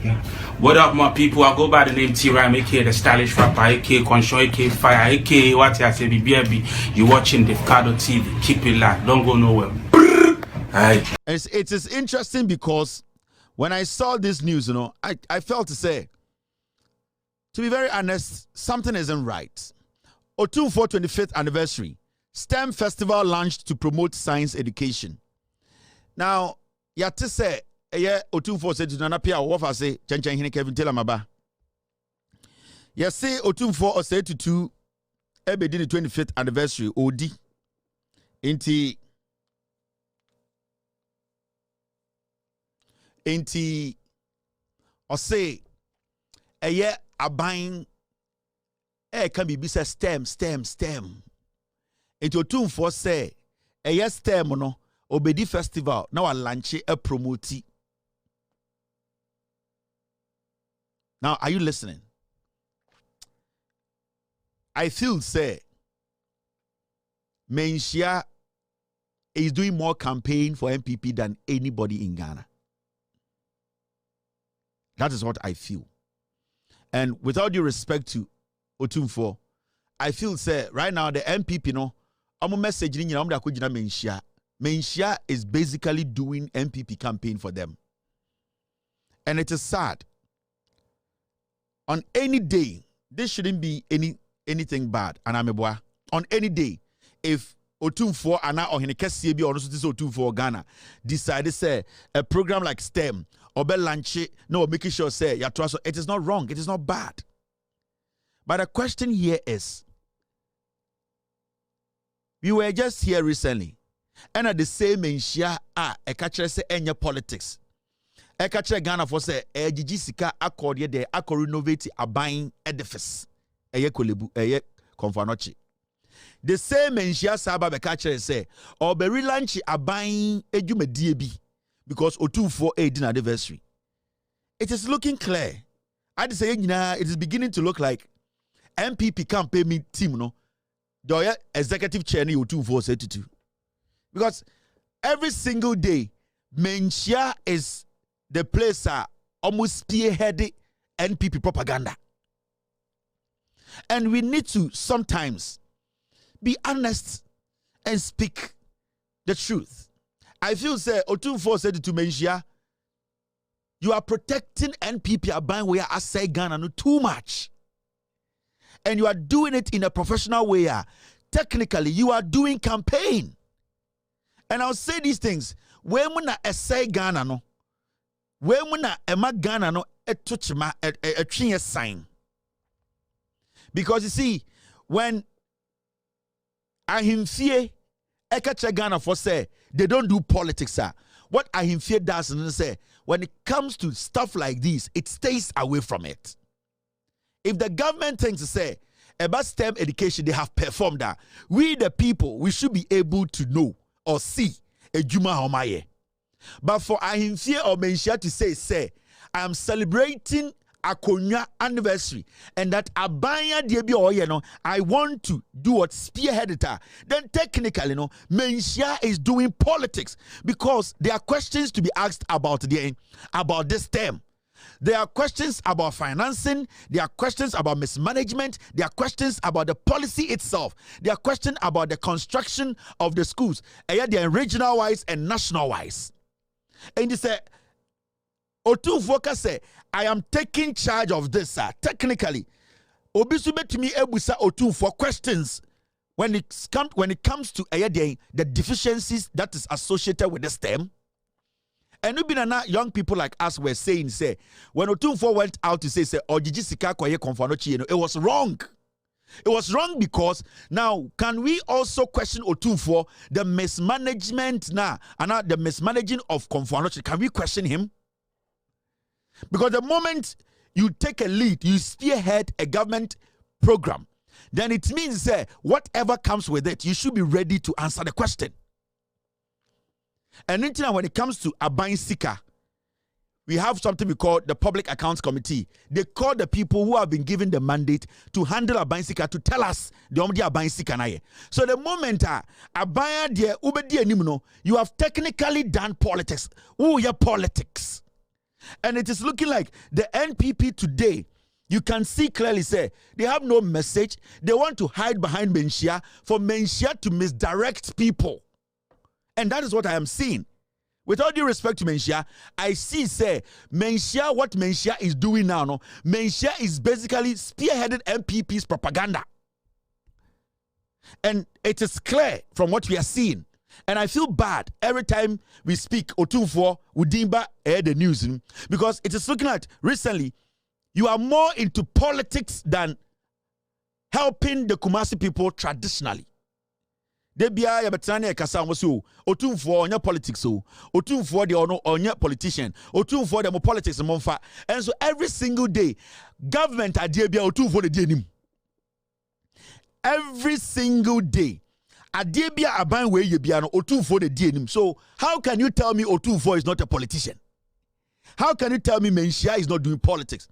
Yeah. What up, my people? I go by the name T-Rhyme, aka the stylish rapper, aka Conscious, aka Fire, aka what I say, BBB. You watching Davcadotv. Keep it locked. Don't go nowhere. Aye. It is interesting because when I saw this news, you know, I felt to say, to be very honest, something isn't right. Otumfour 25th anniversary, STEM festival launched to promote science education. Now, you have to say, Otumfour said to Nanapia, what I say, Chen Kevin Telamaba. You say Otumfour said to two, the 25th anniversary, OD, inti, or say, abain can be bisa stem. Into Otumfour say stem no obedi festival now a launch a promote. Now are you listening? I feel say Menhyia is doing more campaign for MPP than anybody in Ghana. That is what I feel. And with all due respect to Otumfour, I feel say right now the MPP no, I'm messaging you. Menhyia is basically doing MPP campaign for them, and it is sad. On any day, this shouldn't be anything bad. And I'm a boy. On any day, if Otumfour and or Ghanacelebrities be honest with Otumfour Ghana decide to say a program like STEM or be launch no making sure say ya trust it is not wrong, it is not bad. But the question here is, we were just here recently, and at the same Menhyia a catcher say any politics. A catcher Ghana for say a sika accord ye de accord renovate a buying edifice. A ye kolebu a ye konfanochi. The same Menhyia Saba be catcher say or be relaunch a buying a jume DB because Otumfour 18th anniversary. It is looking clear. I'd say it is beginning to look like MPP campaign team no. The executive chair ni Otumfour said to. Because every single day, Menhyia is the place almost spearheaded NPP propaganda. And we need to sometimes be honest and speak the truth. I feel say Otumfour said to Menhyia, you are protecting NPP Aban where I say Ghana no too much. And you are doing it in a professional way. Technically, you are doing campaign. And I'll say these things. When I say Ghana no, when I Ghana no, a touch ma a tree sign. Because you see, when Ahimfie Ekache Ghana for say they don't do politics, sir. What Ahimfie does and say when it comes to stuff like this, it stays away from it. If the government thinks to say about STEM education, they have performed that. We the people, we should be able to know or see a Juma Homaye. But for Ahimfie or Menhyia to say, I am celebrating a Konya anniversary and that Abaya Debi or you know, I want to do what spearheaded her. Then technically, you know, Menhyia is doing politics because there are questions to be asked about this term. There are questions about financing. There are questions about mismanagement. There are questions about the policy itself. There are questions about the construction of the schools. And yet they're regional wise and national wise. And they say, Otumfour say, I am taking charge of this, sir. Technically, Obisube to me ebusa Otumfour questions when it comes to the deficiencies that is associated with the STEM. And we've been young people like us were saying, say, when Otumfour went out to say, Ojiji sika kwaye konfanochi, it was wrong. It was wrong because now, can we also question Otumfour the mismanagement now, and now the mismanaging of konfanochi? Can we question him? Because the moment you take a lead, you spearhead a government program, then it means whatever comes with it, you should be ready to answer the question. And when it comes to Aban Sika, we have something we call the Public Accounts Committee. They call the people who have been given the mandate to handle Aban Sika to tell us the Aban Sika na ye. So the moment Abaya de ubedi animno, you have technically done politics. Who your politics? And it is looking like the NPP today, you can see clearly say they have no message. They want to hide behind Menhyia for Menhyia to misdirect people. And that is what I am seeing. With all due respect to Menhyia, I see say Menhyia, what Menhyia is doing now, no, Menhyia is basically spearheaded MPP's propaganda. And it is clear from what we are seeing. And I feel bad every time we speak Otumfour, Udimba, the news, because it is looking at recently, you are more into politics than helping the Kumasi people traditionally. Debia yabetrane kasa so Otumfour onya politics so Otumfour de ono onya politician Otumfour de mo politics monfa. And so every single day government adie bia Otumfour de anim. Every single day Adebia aban we ye bia no Otumfour de anim. So how can you tell me Otumfour is not a politician? How can you tell me Menhyia is not doing politics?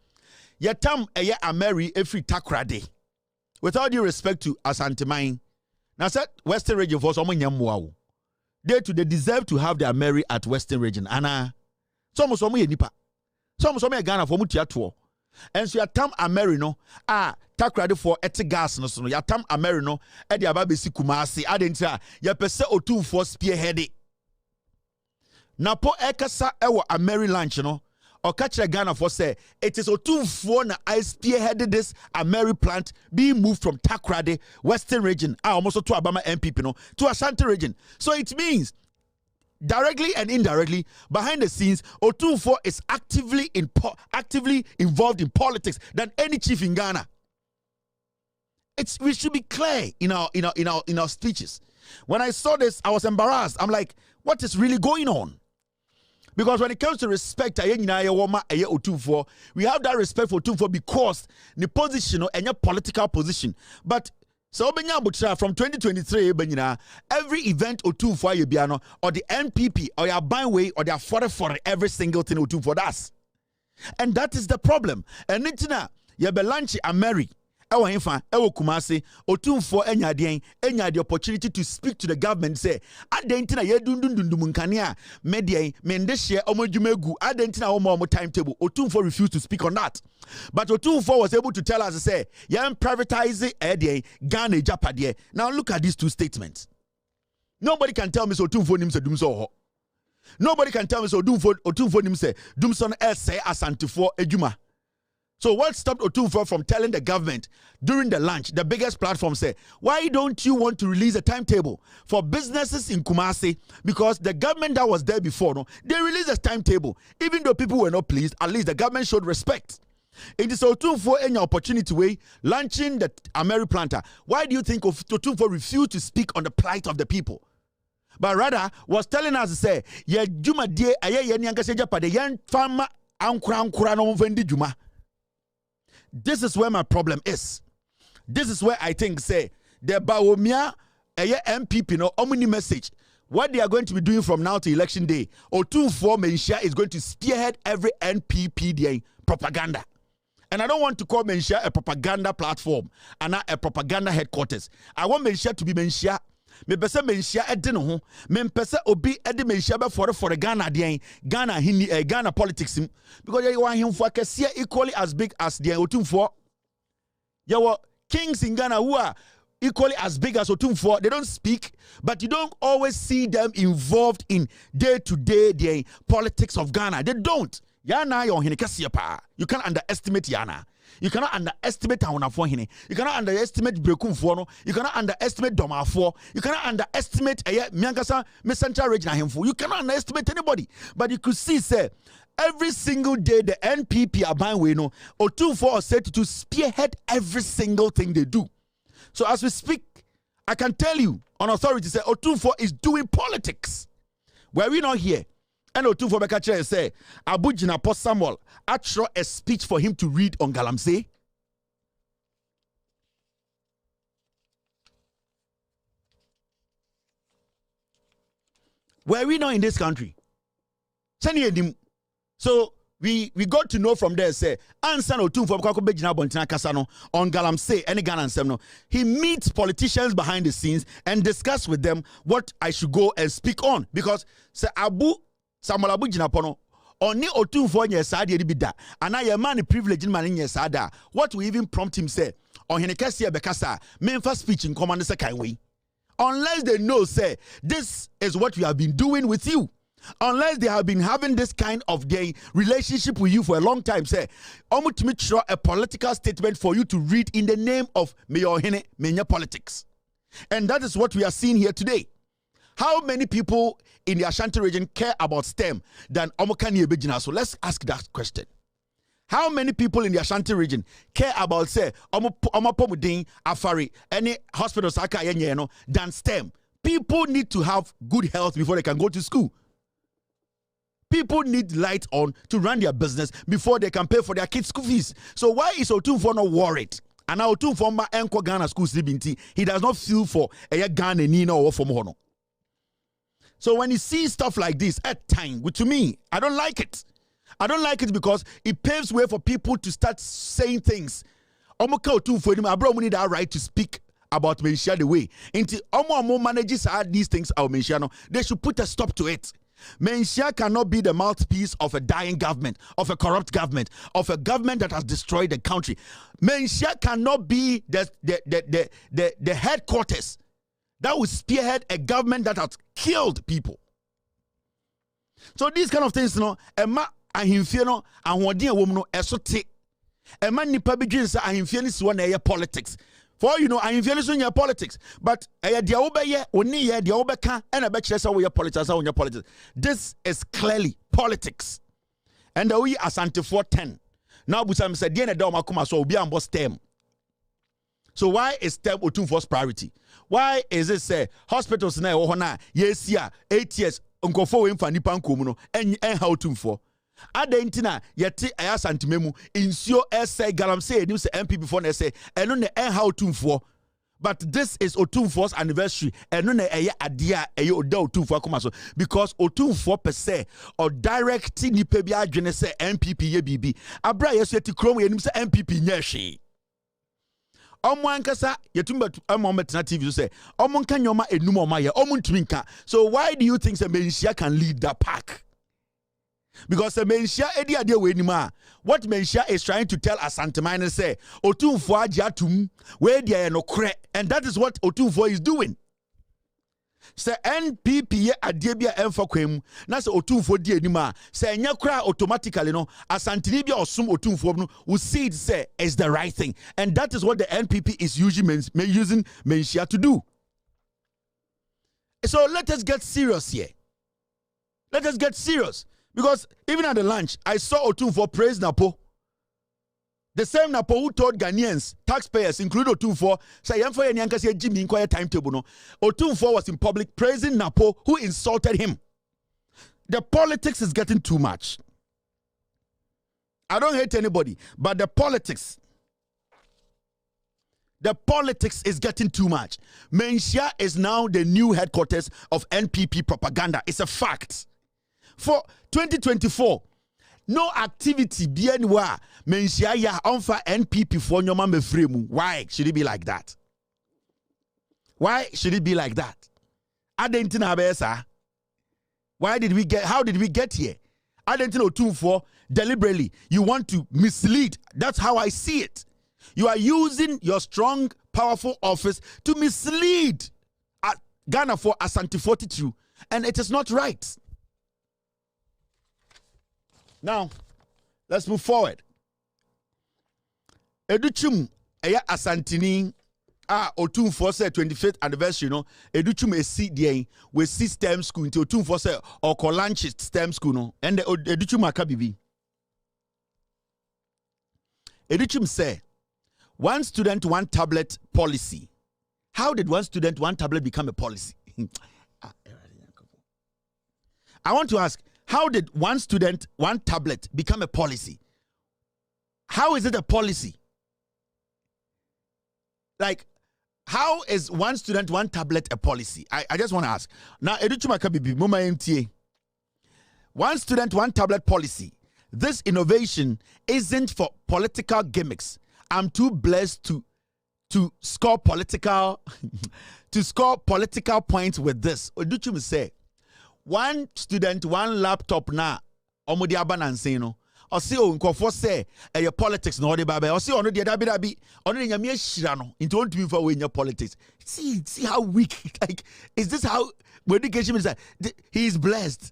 Yatam eye Ameri every takrade. With all due respect to Asantemine, now said Western region for someone yamwao. They deserve to have their Mary at Western region. Anna some nipa. Some Ghana for mutiato. And so yatam Amerino takrade for etigas no so yatam Amerino e dia ba besi Kumasi adentia ya pese Otumfour spearhead. Napo ekasa ewo Ameri lunch no. Or catch Ghana for say it is Otumfour na I spearheaded this Ameri plant being moved from Takrade, Western region, almost to Abama MPP no, to Ashanti region. So it means directly and indirectly behind the scenes, Otumfour is actively involved in politics than any chief in Ghana. We should be clear in our speeches. When I saw this, I was embarrassed. I'm like, what is really going on? Because when it comes to respect, we have that respect for Otumfour because the position and your political position. But so from 2023, every event Otumfour or the NPP or your byway or their for every single thing Otumfour does. And that is the problem. And it's now you be lunch Ameri. Ewa infa, ewa Kumasi, Otumfour enya the opportunity to speak to the government. Say, adentina ye dundumunkania media mendeshia omojumegu adentina omo timetable. Otumfour refused to speak on that, but Otumfour was able to tell us say, "Yam privatize Ghana Ghpage." Now look at these two statements. Nobody can tell me so Otumfour nim se dumso. Nobody can tell me so Otumfour nim se dumson say Asantefo ejuma. So what stopped Otumfour from telling the government during the lunch, the biggest platform said, why don't you want to release a timetable for businesses in Kumasi? Because the government that was there before, no, they released a timetable. Even though people were not pleased, at least the government showed respect. It is Otumfour any opportunity way launching the Ameri planter. Why do you think Otumfour refused to speak on the plight of the people? But rather was telling us to say, yeah, Juma die aye yanyanka Ghpage yan farmer ankura no mvendi Juma. This is where my problem is. This is where I think say the Bawumia MPP no omni message. What they are going to be doing from now to election day, Otumfour Menhyia is going to spearhead every NPP propaganda. And I don't want to call Menhyia a propaganda platform and not a propaganda headquarters. I want Menhyia to be Menhyia. Me pese Menhyia edi no ho me pese obi edi Menhyia be for Ghana den Ghana politics because you want him for kese equally as big as the Otumfour. You were kings in Ghana who are equally as big as Otumfour. They don't speak, but you don't always see them involved in day-to-day the politics of Ghana. They don't. Yana yo hine kese pa. You can't underestimate Yana. You cannot underestimate Aunafo hine. You cannot underestimate Brekumfour no. You cannot underestimate Domafour. You cannot underestimate Miankasa Central Region Ahemfo. You cannot underestimate anybody. But you could see say every single day the NPP Abanwe no Otumfour is said to spearhead every single thing they do. So as we speak, I can tell you on authority say Otumfour is doing politics. Were we not here? And Otumfour Bekache say Abu Jinapo Samuel actually a speech for him to read on Galamsey. Were we not in this country? So we got to know from there say Ansan Otumfour Bekache Bontina Kasano on Galamsey any Ghana no. He meets politicians behind the scenes and discuss with them what I should go and speak on because say Abu Samuel Abu Jinapono Oni Otumfour nye saade di bida. Ana ye man privilege man nye saada. What will even prompt him say? On hene kesi bekasa. Memfa speech in command se kan we. Unless they know say this is what we have been doing with you. Unless they have been having this kind of gay relationship with you for a long time, say, to make sure a political statement for you to read in the name of Menhyia politics. And that is what we are seeing here today. How many people in the Ashanti region care about STEM than Omokani Ebejina? So let's ask that question. How many people in the Ashanti region care about, say, Omopomudin, Afari, any hospital than STEM? People need to have good health before they can go to school. People need light on to run their business before they can pay for their kids' school fees. So why is Otumfour not worried? And now Otumfour ma enko Ghana schools he does not feel for a Ghana Nina or for Mohono. So when you see stuff like this at time, to me, I don't like it. I don't like it because it paves way for people to start saying things. Omoka Otumfour I brought money that right to speak about Menhyia the way. Into Omo manages these things our Menhyia, they should put a stop to it. Menhyia cannot be the mouthpiece of a dying government, of a corrupt government, of a government that has destroyed the country. Menhyia cannot be the headquarters that will spearhead a government that has killed people. So these kind of things, Emma ahimfie and ahodi a woman esote. Emma nipa bidwin say ahimfie ni siwa na eye politics. For ahimfie ni so nya politics, but dia obeye oni ye dia obeka and a bechere say we politics or politics. This is clearly politics. And we Asante 410. Now Busam said dia na da makoma so obi ambo STEM. So why is STEM Otumfour's priority? Why is it say hospitals na wo na yesia 8 years nkofo we mfa nipa nkomu no en ha Otumfour? Adentina yeti ayasantimemu insio essay galamse enim se MP before na say eno na en ha Otumfour. But this is Otumfour's anniversary. Eno na eye ade a eye oda Otumfour akoma so because Otumfour per se or direct nipa bi adwene se MPP ye bibi. Abra yeso eti krom enim se MPP nya hwe. Omo ankasa yetumba omo metena TV say omo nka nyoma enum omo ye omo ntumi nka. So why do you think say Menhyia can lead the pack? Because the Menhyia edi ade we nima, what Menhyia is trying to tell Asante Mine say Otumfour ajatum we dia no kre, and that is what Otumfour is doing. Say NPP ye ade bia emfa kwam na say Otumfour di anima say enya kra automatically no Asante ni bia osum Otumfour no we see it say is the right thing, and that is what the NPP is using Menhyia to do. So let us get serious here. Let us get serious. Because even at the lunch, I saw Otumfour praise Napo. The same Napo who told Ghanaians, taxpayers, including Otumfour, say, Jimmy timetable. No. Otumfour was in public praising Napo, who insulted him. The politics is getting too much. I don't hate anybody, but the politics is getting too much. Menhyia is now the new headquarters of NPP propaganda. It's a fact. For 2024, no activity be anywhere. Menhyia ya onfa NPP for nyoma mefremu. Why should it be like that? Why should it be like that? Adentina abesa. How did we get here? Adentina Otumfour deliberately. You want to mislead. That's how I see it. You are using your strong, powerful office to mislead Ghana for Asante 42, and it is not right. Now, let's move forward. Educhum eya Asantini Otumfour say 25th anniversary no Educhum esi dey we see STEM school into Otumfour say or launch STEM school no and Educhum aka bibi. Educhum say one student one tablet policy. How did one student one tablet become a policy? I want to ask, how did one student, one tablet become a policy? How is it a policy? Like, how is one student, one tablet a policy? I just want to ask. Now, one student, one tablet policy. This innovation isn't for political gimmicks. I'm too blessed to score political points with this. Oduchum say, one student, one laptop na omudi abananse no ɔse o nkɔfo sɛ ɛyɛ politics na ɔde ba ba ɔse ɔno deɛ dabi ɔno ne nyame ahyira no nti ɔntumi fa wɔ nya politics. See how weak, like, is this how education is that he is blessed,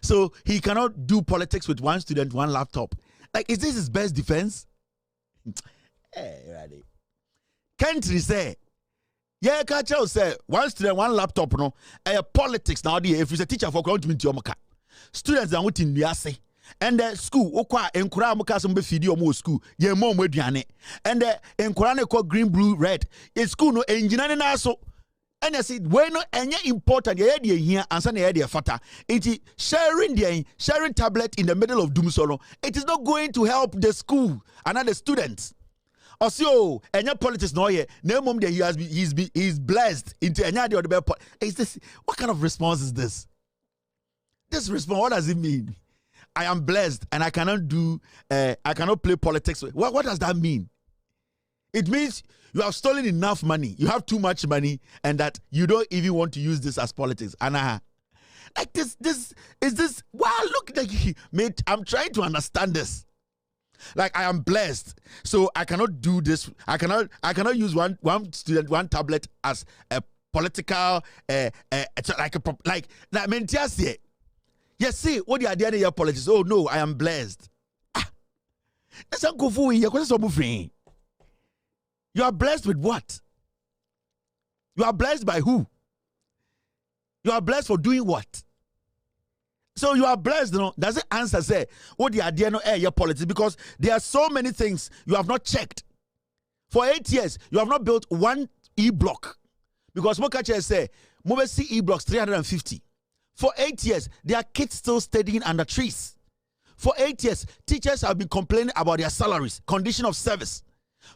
so he cannot do politics with one student, one laptop? Like, is this his best defense? Hey, country say, yeah, catch say one student, one laptop, no, politics now. If you're a teacher for country, students are waiting the assay. And the school, okwa enkura muka some be feed your school, ye mom wedwane. And the enkura ne call green, blue, red. In school no engineering also. And I said, when no any important ye idea here and some idea fata. It is sharing tablet in the middle of doom solo. It is not going to help the school and other students. Also, any politics no ye. No mom there he's blessed into any other the is this what kind of response is this? This response, what does it mean? I am blessed and I cannot play politics. What does that mean? It means you have stolen enough money. You have too much money and that you don't even want to use this as politics. And like this is this. Wow, look, like, mate, I'm trying to understand this. Like, I am blessed, so I cannot do this. I cannot use one student, one tablet as a political, like Menhyia say. Yes, see, what the idea of your politics? Oh no, I am blessed. That's not good for you. You are blessed with what? You are blessed by who? You are blessed for doing what? So you are blessed, does it answer say what the idea of your politics? Because there are so many things you have not checked. For 8 years, you have not built one e-block. Because Mokache say, Mobesi e-blocks 350. For 8 years, there are kids still studying under trees. For 8 years, teachers have been complaining about their salaries, condition of service.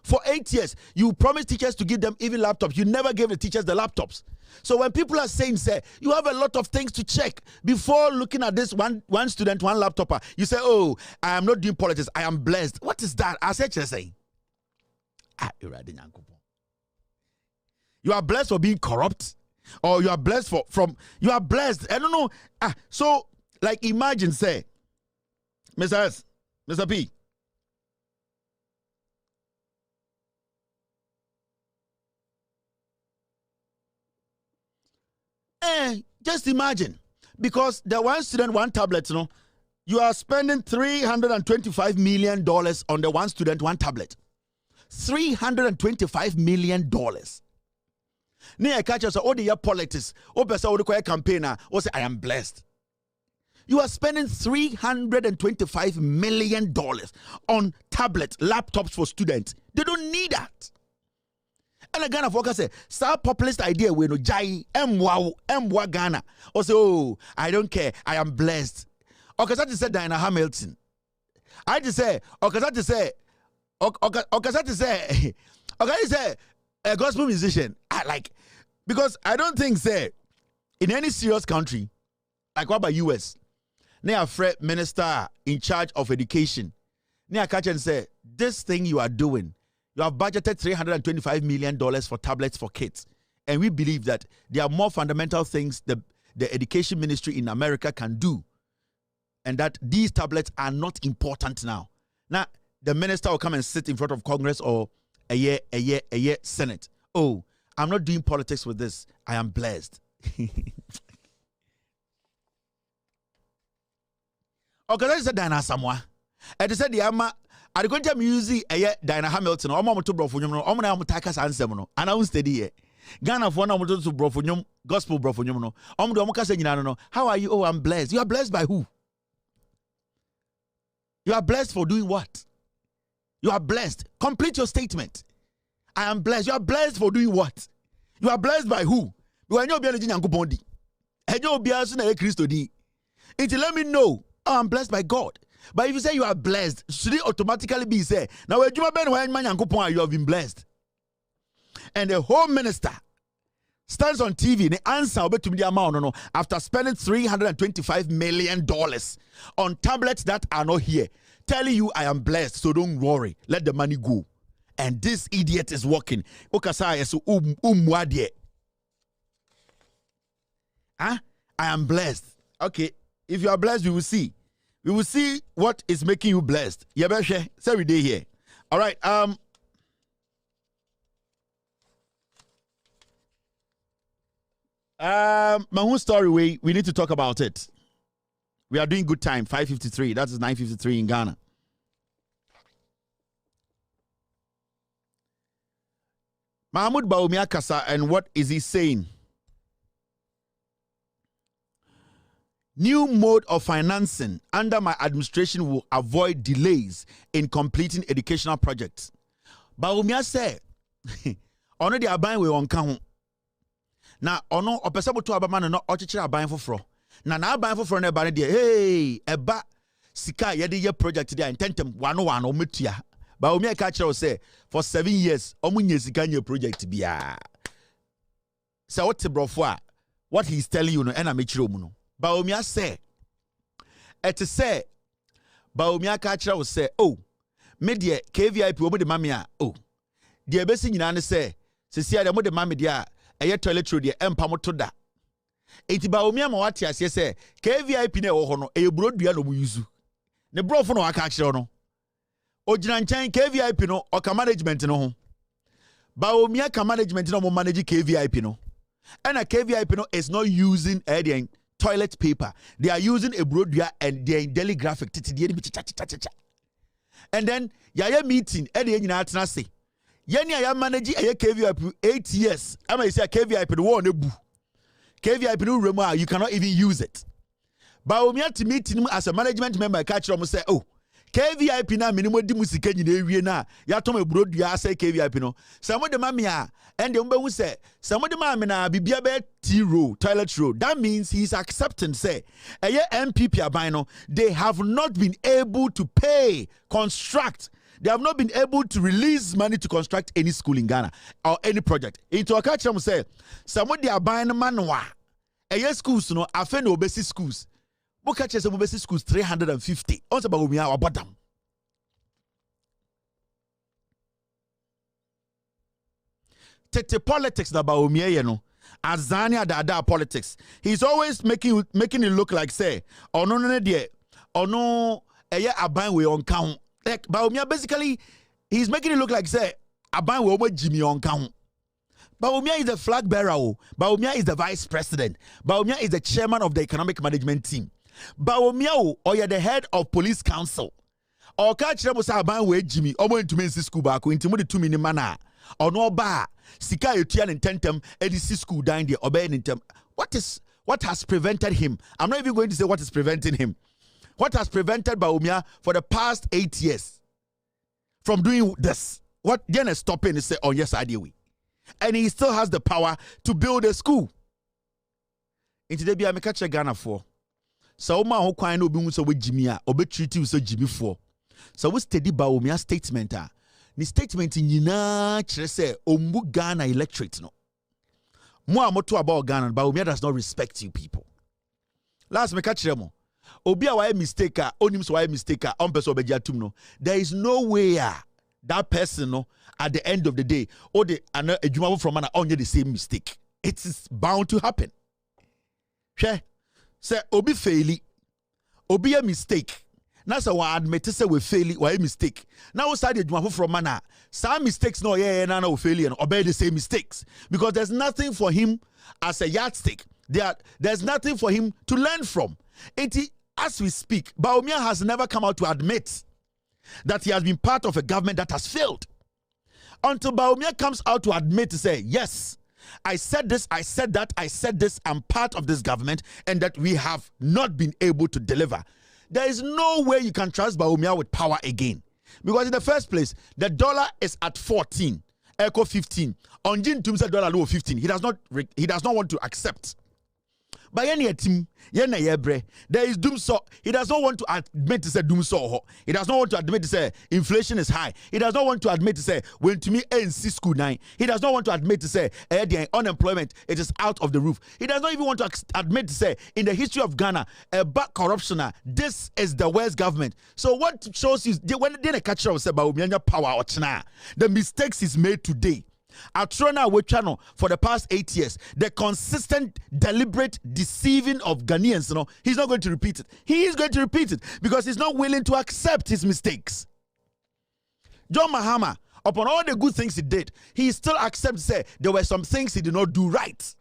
For 8 years, you promised teachers to give them even laptops. You never gave the teachers the laptops. So when people are saying, say, you have a lot of things to check before looking at this one student, one laptop, you say, oh, I am not doing politics. I am blessed. What is that? I said, say, you are blessed for being corrupt. Or you are blessed you are blessed. I don't know. So, like, imagine, say, Mr. S, Mr. P. Just imagine, because the one student, one tablet, you are spending $325 million on the one student, one tablet. $325 million. Near catch us all the year politics, or person would campaigner, or say, I am blessed. You are spending $325 million on tablets, laptops for students. They don't need that. And a Ghana focus say, start populist idea we no jai emwa Ghana. Or say, oh, I don't care, I am blessed. Okazati said Diana Hamilton. I just say, Okazati say, Okazati say, a gospel musician. I like, because I don't think, say, in any serious country, like what about US, they are Fred minister in charge of education. They are catch and say, this thing you are doing, you have budgeted $325 million for tablets for kids. And we believe that there are more fundamental things the education ministry in America can do. And that these tablets are not important now. Now, the minister will come and sit in front of Congress or a year Senate. Oh, I'm not doing politics with this. I am blessed. Okay, that's a Diana Samoa. I said the ama. I going to use Diana Hamilton. I'm going to brofunyum. I'm going to take us answer. And I won't study here. Ghana for now to brofunyum gospel brofunyum. I'm going to say no. How are you? Oh, I'm blessed. You are blessed by who? You are blessed for doing what? You are blessed. Complete your statement. I am blessed. You are blessed for doing what? You are blessed by who? You are not blessed by Yankupon. And you are blessed by Christ. It let me know. Oh, I'm blessed by God. But if you say you are blessed, should it automatically be say, now when you have been blessed? And the Home Minister stands on TV, the answer to the amount after spending $325 million on tablets that are not here, telling you I am blessed, so don't worry, let the money go. And this idiot is working. I am blessed. Okay, if you are blessed, we will see. We will see what is making you blessed. Yabeshe, say we day here. All right. My own story. We need to talk about it. We are doing good time. 5:53. That is 9:53 in Ghana. Mahmoud Bawumia Kasa, and what is he saying? New mode of financing under my administration will avoid delays in completing educational projects. Bawumia said, "Ono de aban we won ka ho. Na ono opese boto abama no ochichire aban foforo. Na aban foforo na eba ne de, hey, eba sika ye de ye project de intentem wano metua." Bawumia ka kire say for 7 years omunye sika nye project bia. Say what brofo a what he's telling you no na me kire omu no. Bawumia say, "Et say, Bawumia ka kire say, oh, me de KVIP omo de mame a, oh, de ebesi nyina ne say, sesi ade mo de mame de a, eye toilet road de empa mo to da. Enti Bawumia ma wate ase say, KVIP na wo ho no, eye brodua no mo yuzu. Ne brofo no aka kire no. Ojina nchen KVIP no, oka management no ho. Bawumia ka management no mo manage KVIP no. And a KVIP no is not using toilet paper. They are using a broadware and they're in daily graphic. And then yaya meeting Eddie Natina say Yeni I am managing a KVIP 8 years. I may say a KVIP the war nebu. KVIP no remember you cannot even use it. But we have to meet him as a management member. Catch him say, oh, KVIP na minimum di musika nyina ewie na ya tom broadware say KVIP no. Some de mamia and the umbe say some de mamina bibia be T-row, toilet roll. That means he's accepting say a MPP abino they have not been able to pay, construct. They have not been able to release money to construct any school in Ghana or any project. Into a catch them say some of the abino manwa a schools no afen obesi schools. Book catches some obesi schools 350. Also about we are bottom. Tete politics na Bawumia you know. Azania dada politics. He's always making it look like say, oh no dear, oh no, aban we on count. Like Bawumia basically, he's making it look like say, aban we over Jimmy on count. Bawumia is the flag bearer. Bawumia is the vice president. Bawumia is the chairman of the economic management team. Bawumia or you're the head of police council. Or catch them was aban we Jimmy. Omo into men's school back into the 2 minute mana. Or no bar. Sika Etian and Tentem, EDC school dying the obeying in tem. What has prevented him? I'm not even going to say what is preventing him. What has prevented Bawumia for the past 8 years from doing this? What then is stopping and say, oh yes, I do. And he still has the power to build a school. In today, I make a Ghana for. So ma ho kwan no bi so we Jimmy a obe treat you so Jimmy for. So we steady Bawumia statement a. Ni statement nyina kire say ombu Ghana electorate no. Mo amoto about Ghana, Bawumia does not respect you people. Last me catch them. Obi a why mistake a onim so why mistake a on person obeja tum no. There is no way that person no at the end of the day or the adwuma from man only the same mistake. It is bound to happen. Hwe say obi faili. Obi a mistake. Now so I admit to say we fail or a mistake. Now we started from mana. Some mistakes no no fail and obey the same mistakes. Because there's nothing for him as a yardstick. There's nothing for him to learn from. As we speak, Bawumia has never come out to admit that he has been part of a government that has failed. Until Bawumia comes out to admit to say, yes, I said this, I said that, I said this, I'm part of this government and that we have not been able to deliver. There is no way you can trust Bawumia with power again. Because in the first place, the dollar is at 14, echo 15. On June dollar low 15. He does not want to accept. By any team, there is doom so he does not want to admit to say doom so. He does not want to admit to say inflation is high. He does not want to admit to say when to me NC school 9. He does not want to admit to say the unemployment it is out of the roof. He does not even want to admit to say in the history of Ghana back corruption this is the worst government. So what shows you when they catch up say Bawumia power or the mistakes is made today. Atrona we channel for the past 8 years. The consistent, deliberate deceiving of Ghanaians, he's not going to repeat it. He is going to repeat it because he's not willing to accept his mistakes. John Mahama, upon all the good things he did, he still accepts say there were some things he did not do right.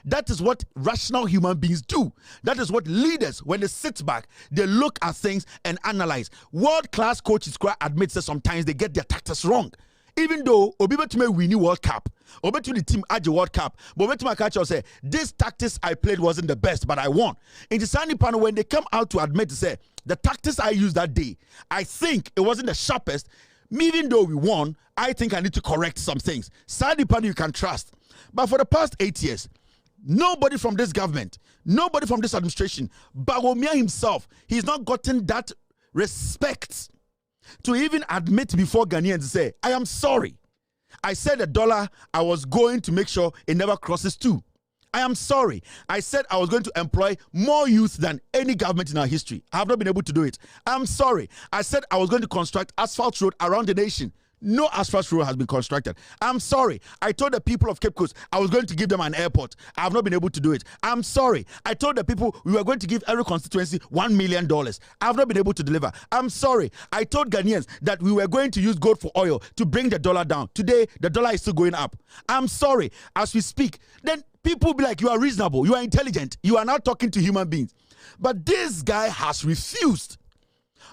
That is what rational human beings do. That is what leaders, when they sit back, they look at things and analyze. World-class coaches admit that sometimes they get their tactics wrong. Even though Obibetume win World Cup, Obibetume the team at the World Cup, but Obibetume catch say this tactics I played wasn't the best, but I won. In the Sunday panel, when they come out to admit to say the tactics I used that day, I think it wasn't the sharpest. Even though we won, I think I need to correct some things. Sunday panel you can trust, but for the past 8 years. Nobody from this government, nobody from this administration, Bawumia himself, he's not gotten that respect to even admit before Ghanaians to say, I am sorry. I said $1, I was going to make sure it never crosses 2. I am sorry. I said I was going to employ more youth than any government in our history. I have not been able to do it. I'm sorry. I said I was going to construct asphalt road around the nation. No asphalt road has been constructed. I'm sorry. I told the people of Cape Coast I was going to give them an airport. I have not been able to do it. I'm sorry. I told the people we were going to give every constituency $1 million. I have not been able to deliver. I'm sorry. I told Ghanaians that we were going to use gold for oil to bring the dollar down. Today, the dollar is still going up. I'm sorry. As we speak, then people will be like, you are reasonable, you are intelligent, you are not talking to human beings. But this guy has refused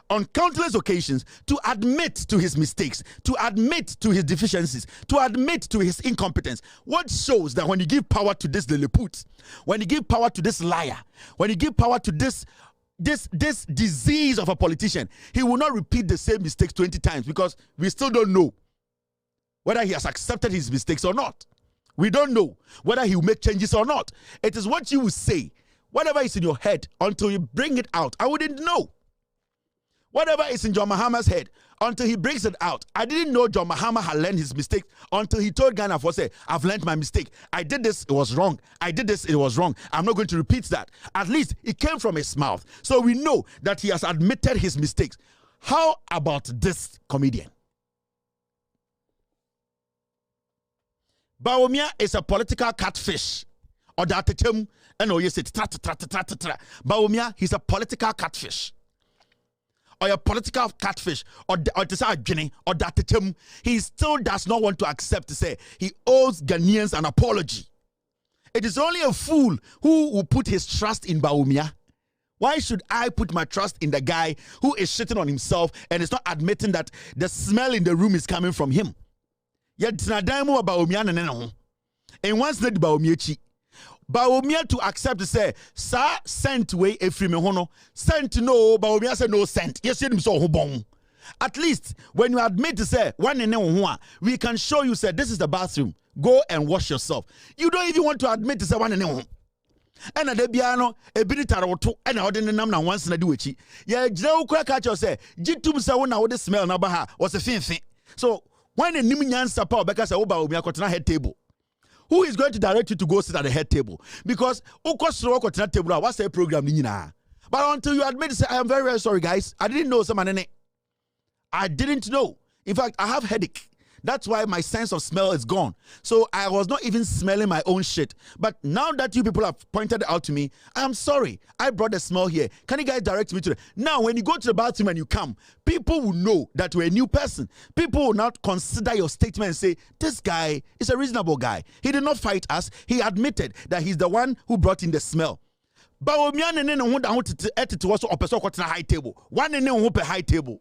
on countless occasions to admit to his mistakes, to admit to his deficiencies, to admit to his incompetence. What shows that when you give power to this Lilliput, when you give power to this liar, when you give power to this disease of a politician, he will not repeat the same mistakes 20 times because we still don't know whether he has accepted his mistakes or not. We don't know whether he will make changes or not. It is what you will say, whatever is in your head, until you bring it out. I wouldn't know. Whatever is in John Mahama's head, until he brings it out. I didn't know John Mahama had learned his mistake until he told Ghana for say, I've learned my mistake. I did this, it was wrong. I did this, it was wrong. I'm not going to repeat that. At least it came from his mouth. So we know that he has admitted his mistakes. How about this comedian? Bawumia is a political catfish. Or that term, and oh yes, it's Bawumia, he's a political catfish. Or a political catfish, or to say Guinea, or that term, he still does not want to accept to say he owes Ghanaians an apology. It is only a fool who will put his trust in Bawumia. Why should I put my trust in the guy who is shitting on himself and is not admitting that the smell in the room is coming from him? Yet Tinadaimo Bawumia nene and once the Bawumia Bawumia to accept to say, sa sent way efri me hono, sent no, Bawumia say no sent. Yes, you so hobon. At least when you admit to say one in we can show you say this is the bathroom. Go and wash yourself. You don't even want to admit to say one in and at the piano, a binitaro and out in the number once in a duchi. Yeah, Joe Cracker say, Jitum Sawana with the smell Nabaha was a fin. So when a Niminyan Sapa because Bawumia Kotana head table. Who is going to direct you to go sit at the head table? Because table, what's the program? But until you admit to say, I am very, very sorry, guys. I didn't know someone. I didn't know. In fact, I have headache. That's why my sense of smell is gone. So I was not even smelling my own shit. But now that you people have pointed it out to me, I am sorry. I brought the smell here. Can you guys direct me to it? Now, when you go to the bathroom and you come, people will know that you're a new person. People will not consider your statement and say, this guy is a reasonable guy. He did not fight us. He admitted that he's the one who brought in the smell. Bawumia nene no ho da ho tete also opeso kwotena high table. One nene ho pe high table.